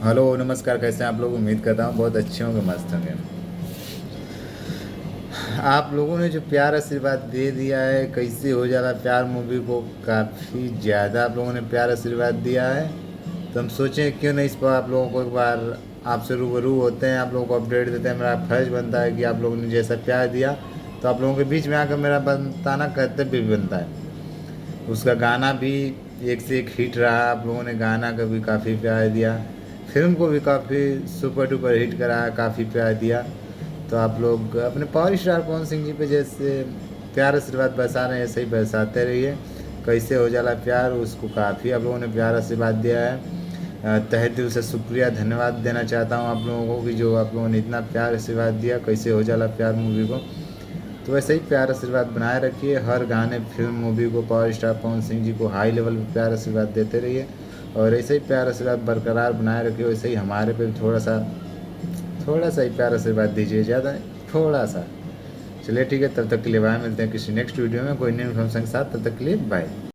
Hello नमस्कार, कैसे हैं आप लोग। उम्मीद करता हूँ बहुत अच्छे होंगे, मस्त होंगे। आप लोगों ने जो प्यार आशीर्वाद दे दिया है कैसे हो जाला प्यार मूवी को, काफ़ी ज़्यादा आप लोगों ने प्यार आशीर्वाद दिया है। तो हम सोचें क्यों नहीं इस पर आप लोगों को एक बार आपसे रूबरू होते हैं, आप लोगों को अपडेट देते हैं। मेरा फर्ज बनता है कि आप लोगों ने जैसा प्यार दिया तो आप लोगों के बीच में आकर मेरा बताना कर्तव्य भी बनता है। उसका गाना भी एक से एक हिट रहा, आप लोगों ने गाना का भी काफ़ी प्यार दिया, फिल्म को भी काफ़ी सुपर डुपर हिट करा, काफ़ी प्यार दिया। तो आप लोग अपने पावर स्टार पवन सिंह जी पे जैसे प्यार आशीर्वाद बरसा रहे हैं ऐसे ही बरसाते रहिए। कैसे हो जाला प्यार, उसको काफ़ी आप लोगों ने प्यार आशीर्वाद दिया है। तहे दिल से शुक्रिया धन्यवाद देना चाहता हूँ आप लोगों को कि जो आप लोगों ने इतना प्यार आशीर्वाद दिया कैसे हो जाला प्यार मूवी को। तो वैसे ही प्यार आशीर्वाद बनाए रखिए, हर गाने फिल्म मूवी को पावर स्टार पवन सिंह जी को हाई लेवल पे प्यार आशीर्वाद देते रहिए। और ऐसे ही प्यार आशीर्वाद बरकरार बनाए रखिए। वैसे ही हमारे पे भी थोड़ा सा ही प्यार आशीर्वाद दीजिए, ज़्यादा नहीं, थोड़ा सा। चलिए ठीक है, तब तक के लिए बाय, मिलते हैं किसी नेक्स्ट वीडियो में कोई न्यू इन्फॉर्मेशन के साथ। तब तक के लिए बाय।